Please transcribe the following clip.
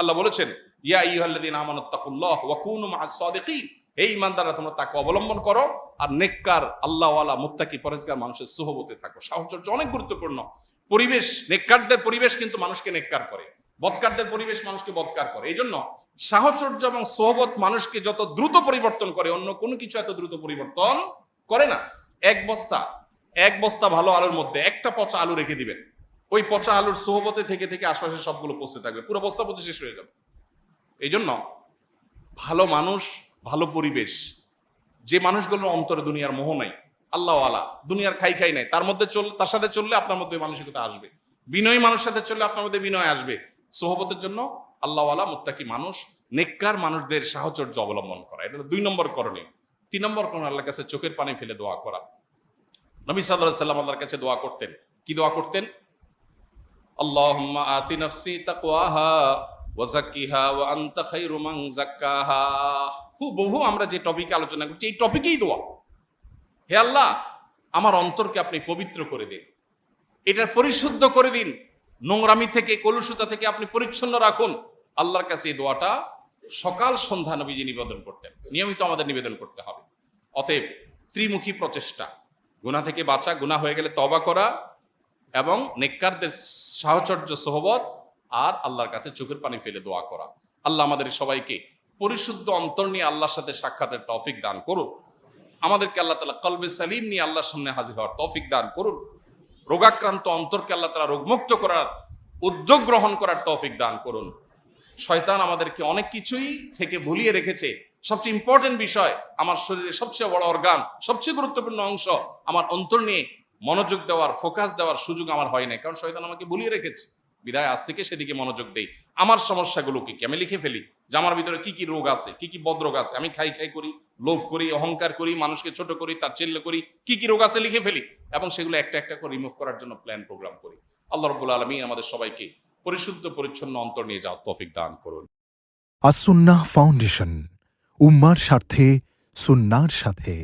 আল্লাহ বলেছেন, ইয়া আইয়ুহাল্লাযীনা আমানুত্তাকুল্লাহ ওয়া কুনু মা'আস সাদিকিন, এই ঈমানদাররা তোমরা তাকে অবলম্বন করো আর নেককার আল্লাহওয়ালা মুত্তাকি পরহেজগার মানুষের সুহবতে থাকো। সাহচর্য অনেক গুরুত্বপূর্ণ। পরিবেশ, নেককারদের পরিবেশ কিন্তু মানুষকে নেককার করে, বদকারদের পরিবেশ মানুষকে বদকার করে। এই জন্য সাহচর্য এবং সোহবত মানুষকে যত দ্রুত পরিবর্তন করে, অন্য কোনো কিছু এত দ্রুত পরিবর্তন করে না। এক বস্তা ভালো আলুর মধ্যে একটা পচা আলু রেখে দিবেন, ওই পচা আলুর সোহবতে থেকে থেকে আশপাশের সবগুলো পচতে থাকবে, পুরো বস্তা পচে শেষ হয়ে যাবে। এই জন্য ভালো মানুষ, ভালো পরিবেশ, যে মানুষগুলোর অন্তরে দুনিয়ার মোহ নাই, আল্লাহওয়ালা, দুনিয়ার খাই নাই, তার সাথে চললে আপনার মধ্যে মানসিকতা আসবে। বিনয়ী মানুষের সাথে চললে আপনার মধ্যে বিনয় আসবে। সোহবতের জন্য আল্লাহওয়ালা মুত্তাকি মানুষ, নেককার মানুষদের সাহচর্য অবলম্বন করা, এটা 2 নম্বর করণীয়। 3 নম্বর করণীয় আল্লাহর কাছে চোখের পানি ফেলে দোয়া করা। নবী সাল্লাল্লাহু আলাইহি ওয়াসাল্লাম আল্লাহর কাছে দোয়া করতেন। কি দোয়া করতেন? আল্লাহুম্মা আতি নাফসি তাকওয়াহা ওয়া যাক্কিহা ওয়া আনতা খায়রু মান যাক্কাহা। বহু আমরা যে টপিকে আলোচনা করছি, এই টপিকেই দোয়া। হে আল্লাহ, আমার অন্তরকে আপনি পবিত্র করে দিন, এটার পরিশুদ্ধ করে দিন, নোংরামি থেকে, কলুষতা থেকে আপনি পরিচ্ছন্ন রাখুন। আল্লাহর কাছে এই দোয়াটা সকাল সন্ধ্যা নবীজি নিবেদন করতেন, নিয়মিত আমাদের নিবেদন করতে হবে। অতএব ত্রিমুখী প্রচেষ্টা, গুনাহ থেকে বাঁচা, গুনাহ হয়ে গেলে তওবা করা, এবং নেককারদের সাহচর্য, সোহবত, আর আল্লাহর কাছে চোখের পানি ফেলে দোয়া করা। আল্লাহ আমাদের সবাইকে পরিশুদ্ধ অন্তর নিয়ে আল্লাহর সাথে সাক্ষাতের তৌফিক দান করুন। আমাদেরকে আল্লাহ তাআলা কলবে সালিম নিয়ে আল্লাহর সামনে হাজির হওয়ার তৌফিক দান করুন। রোগাক্রান্ত অন্তরকে আল্লাহ তাআলা রোগমুক্ত করার, উদ্যোগ গ্রহণ করার তৌফিক দান করুন। শয়তান আমাদেরকে অনেক কিছুই থেকে ভুলিয়ে রেখেছে। সবচেয়ে ইম্পর্টেন্ট বিষয়, আমার শরীরের সবচেয়ে বড় অর্গান, সবচেয়ে গুরুত্বপূর্ণ অংশ, আমার অন্তর নিয়ে মনোযোগ দেওয়ার, ফোকাস দেওয়ার সুযোগ আমার হয় নাই, কারণ শয়তান আমাকে ভুলিয়ে রেখেছে। বিদায় আজ থেকে সেদিকে মনোযোগ দেই। আমার সমস্যাগুলো কি আমি লিখে ফেলি, যে আমার ভিতরে কি কি রোগ আছে, কি কি বদরোগ আছে। আমি খাই করি, লোভ করি, অহংকার করি, মানুষকে ছোট করি, তাচ্ছিল্য করি, কি কি রোগ আছে লিখে ফেলি, এবং সেগুলো একটা একটা করে রিমুভ করার জন্য প্ল্যান প্রোগ্রাম করি। আল্লাহ রাব্বুল আলামিন আমাদের সবাইকে পরিশুদ্ধ পরিচ্ছন্ন অন্তর নিয়ে যাওয়ার তৌফিক দান করুন। আস-সুন্নাহ ফাউন্ডেশন, উম্মার স্বার্থে, সুন্নাহর সাথে।